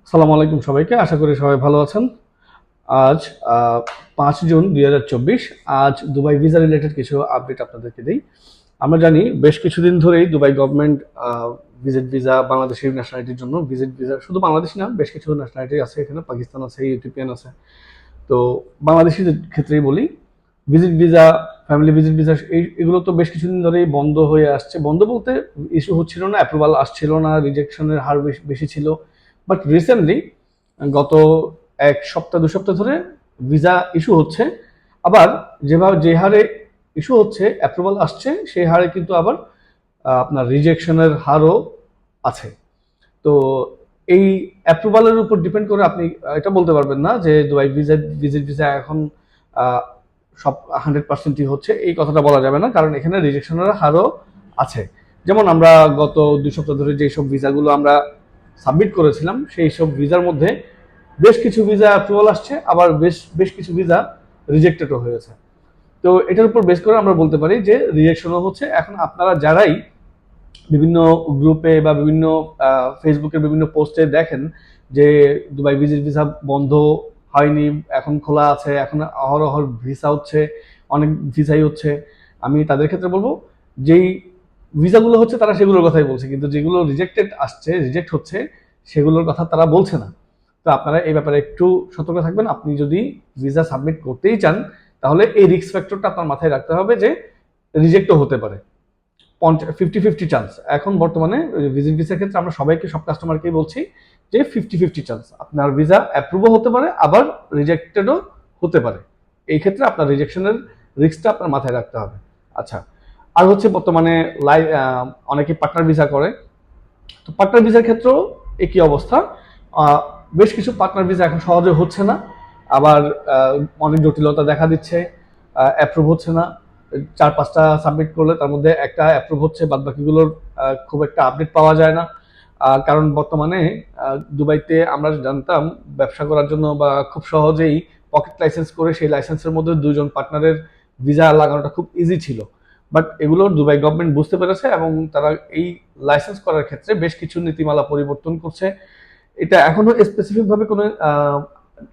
সালাম আলাইকুম সবাইকে, আশা করি সবাই ভালো আছেন। আজ 5 জুন 2024। আজ দুবাই ভিসা রিলেটেড কিছু আপডেট আপনাদেরকে দিই। আমরা জানি বেশ কিছুদিন ধরেই Dubai government visit visa, Bangladeshi ন্যাশনালিটির জন্য ভিজিট ভিসা, শুধু বাংলাদেশি না, বেশ কিছু ন্যাশনালিটি আছে এখানে, পাকিস্তান আছে, ইথিওপিয়ান আছে। তো বাংলাদেশিদের ক্ষেত্রেই বলি, visit visa, family visit visa এগুলো তো বেশ কিছুদিন ধরেই বন্ধ হয়ে আসছে। বন্ধ বলতে ইস্যু হচ্ছিল না, অ্যাপ্রুভাল আসছিল না, রিজেকশনের হার বেশি ছিল। বাট রিসেন্টলি গত 1 সপ্তাহ 2 সপ্তাহ ধরে ভিসা ইস্যু হচ্ছে। আবার যে হারে ইস্যু হচ্ছে, অ্যাপ্রুভাল আসছে, সেই হারে কিন্তু আবার আপনার রিজেকশনের হারও আছে। তো এই অ্যাপ্রুভালের উপর ডিপেন্ড করে আপনি এটা বলতে পারবেন না যে দুবাই ভিজিট ভিসা এখন আহ, সব 100%ই হচ্ছে, এই কথাটা বলা যাবে না, কারণ এখানে রিজেকশনের হারও আছে। যেমন আমরা গত 2 সপ্তাহ ধরে যেসব ভিসাগুলো আমরা সাবমিট করেছিলাম, সেই সব ভিসার মধ্যে বেশ কিছু ভিসা অ্যাপ্রুভাল আসছে, আবার বেশ বেশ কিছু ভিসা রিজেক্টেডও হয়েছে। তো এটার উপর বেস করে আমরা বলতে পারি যে রিজেকশনও হচ্ছে। এখন আপনারা যারাই বিভিন্ন গ্রুপে বা বিভিন্ন ফেসবুকের বিভিন্ন পোস্টে দেখেন যে দুবাই ভিজিট ভিসা বন্ধ হয়নি, এখন খোলা আছে, এখন অহরহ ভিসা হচ্ছে, অনেক ভিসাই হচ্ছে, আমি তাদের ক্ষেত্রে বলবো যেই ভিসাগুলো হচ্ছে তারা সেগুলোর কথাই বলছে, কিন্তু যেগুলো রিজেক্ট হচ্ছে সেগুলোর কথা তারা বলছে না। তো আপনারা এই ব্যাপারে একটু সতর্ক থাকবেন। আপনি যদি ভিসা সাবমিট করতেই চান, তাহলে এই রিস্ক ফ্যাক্টরটা আপনার মাথায় রাখতে হবে যে রিজেক্টও হতে পারে। 50-50 চান্স এখন বর্তমানে ভিজিট ভিসার ক্ষেত্রে আমরা সবাইকে, সব কাস্টমারকেই বলছি যে 50-50 চান্স, আপনার ভিসা অ্যাপ্রুভও হতে পারে, আবার রিজেক্টেডও হতে পারে। এই ক্ষেত্রে আপনার রিজেকশনের রিস্কটা আপনার মাথায় রাখতে হবে। আচ্ছা, আর হচ্ছে বর্তমানে অনেকে পার্টনার ভিসা করে। তো পার্টনার ভিসার ক্ষেত্রেও একই অবস্থা। আহ, বেশ কিছু পার্টনার ভিসা এখন সহজে হচ্ছে না, আবার অনেক জটিলতা দেখা দিচ্ছে, অ্যাপ্রুভ হচ্ছে না। 4-5টা সাবমিট করলে তার মধ্যে একটা অ্যাপ্রুভ হচ্ছে, বাদ বাকিগুলোর খুব একটা আপডেট পাওয়া যায় না। কারণ বর্তমানে দুবাইতে আমরা জানতাম ব্যবসা করার জন্য বা খুব সহজেই পকেট লাইসেন্স করে সেই লাইসেন্সের মধ্যে 2জন পার্টনারের ভিসা লাগানোটা খুব ইজি ছিল। বাট এগুলো দুবাই গভর্নমেন্ট বুঝতে পেরেছে এবং তারা এই লাইসেন্স করার ক্ষেত্রে বেশ কিছু নীতিমালা পরিবর্তন করছে। এটা এখনো স্পেসিফিক ভাবে কোনো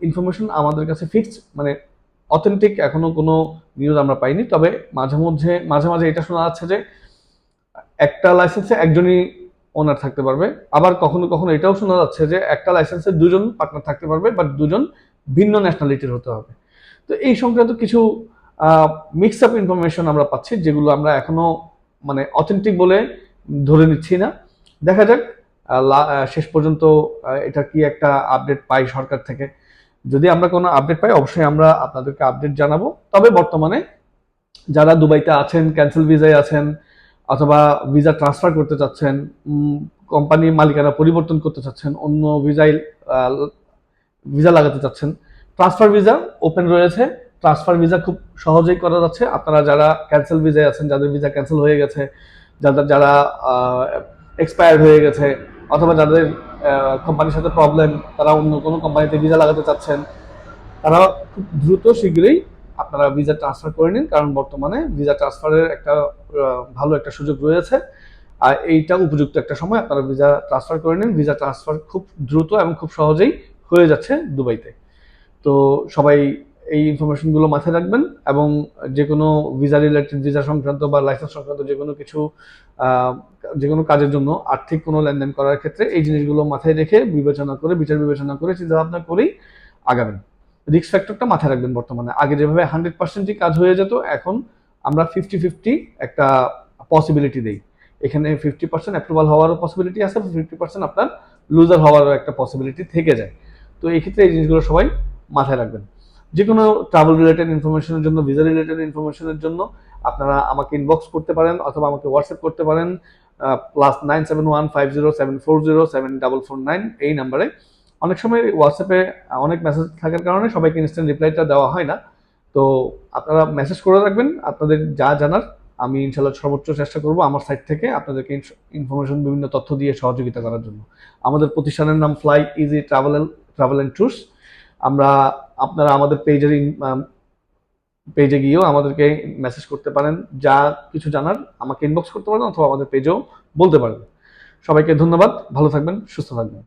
ইনফরমেশন আমাদের কাছে ফিক্সড, মানে অথেন্টিক এখনো কোনো নিউজ আমরা পাইনি। তবে মাঝে মাঝে এটা শোনা যাচ্ছে যে একটা লাইসেন্সে একজনই ওনার থাকতে পারবে, আবার কখনো কখনো এটাও শোনা যাচ্ছে যে একটা লাইসেন্সে 2জন পার্টনার থাকতে পারবে, বাট 2জন ভিন্ন ন্যাশনালিটির হতে হবে। তো এই সংক্রান্ত কিছু মিক্স আপ ইনফরমেশন আমরা পাচ্ছি, যেগুলো আমরা এখনো মানে অথেন্টিক বলে ধরে নিচ্ছি না। দেখা যাক শেষ পর্যন্ত এটা কি একটা আপডেট পাই সরকার থেকে। যদি আমরা কোনো আপডেট পাই, অবশ্যই আমরা আপনাদেরকে আপডেট জানাবো। তবে বর্তমানে যারা দুবাইতে আছেন, ক্যান্সেল ভিসায় আছেন, অথবা ভিসা ট্রান্সফার করতে চাচ্ছেন, কোম্পানির মালিকানা পরিবর্তন করতে চাচ্ছেন, অন্য ভিসা লাগাতে চাচ্ছেন, ট্রান্সফার ভিসা ওপেন রয়েছে। ট্রান্সফার ভিসা খুব সহজেই করা যাচ্ছে। আপনারা যারা ক্যান্সেল ভিসায় আছেন, যাদের ভিসা ক্যান্সেল হয়ে গেছে, যারা এক্সপায়ার্ড হয়ে গেছে, অথবা যাদের কোম্পানির সাথে প্রবলেম, তারা অন্য কোনো কোম্পানিতে ভিসা লাগাতে চাচ্ছেন, তারা খুব দ্রুত শীঘ্রই আপনারা ভিসা ট্রান্সফার করে নিন, কারণ বর্তমানে ভিসা ট্রান্সফারের একটা ভালো একটা সুযোগ রয়েছে। আর এইটা উপযুক্ত একটা সময়, আপনারা ভিসা ট্রান্সফার করে নিন। ভিসা ট্রান্সফার খুব দ্রুত এবং খুব সহজেই হয়ে যাচ্ছে দুবাইতে। তো সবাই এই ইনফরমেশনগুলো মাথায় রাখবেন, এবং যে কোনো ভিসা রিলেটেড, ভিসা সংক্রান্ত বা লাইসেন্স সংক্রান্ত যে কোনো কিছু, যে কোনো কাজের জন্য আর্থিক কোনো লেনদেন করার ক্ষেত্রে এই জিনিসগুলো মাথায় রেখে বিচার বিবেচনা করে চিন্তা ভাবনা করেই আগাবেন। রিস্ক ফ্যাক্টরটা মাথায় রাখবেন। বর্তমানে আগে যেভাবে 100%ই কাজ হয়ে যেত, এখন আমরা 50-50 একটা পসিবিলিটি দেই। এখানে 50% অ্যাপ্রুভাল হওয়ারও পসিবিলিটি আছে, 50% আপনার লুজার হওয়ারও একটা পসিবিলিটি থেকে যায়। তো এই ক্ষেত্রে এই জিনিসগুলো সবাই মাথায় রাখবেন। যে কোনো ট্রাভেল রিলেটেড ইনফরমেশনের জন্য, ভিসা রিলেটেড ইনফরমেশনের জন্য আপনারা আমাকে ইনবক্স করতে পারেন, অথবা আমাকে হোয়াটসঅ্যাপ করতে পারেন +9715074074449 এই নাম্বারে। অনেক সময় হোয়াটসঅ্যাপে অনেক মেসেজ থাকার কারণে সবাইকে ইনস্ট্যান্ট রিপ্লাইটা দেওয়া হয় না। তো আপনারা মেসেজ করে রাখবেন আপনাদের যা জানার। আমি ইনশাল্লাহ সর্বোচ্চ চেষ্টা করব আমার সাইড থেকে আপনাদেরকে ইনফরমেশন, বিভিন্ন তথ্য দিয়ে সহযোগিতা করার জন্য। আমাদের প্রতিষ্ঠানের নাম fly easy travel and tours. আমরা আপনারা আমাদের পেজে গিয়েও আমাদেরকে মেসেজ করতে পারেন, যা কিছু জানার আমাকে ইনবক্স করতে পারেন, অথবা আমাদের পেজেও বলতে পারেন। সবাইকে ধন্যবাদ, ভালো থাকবেন, সুস্থ থাকবেন।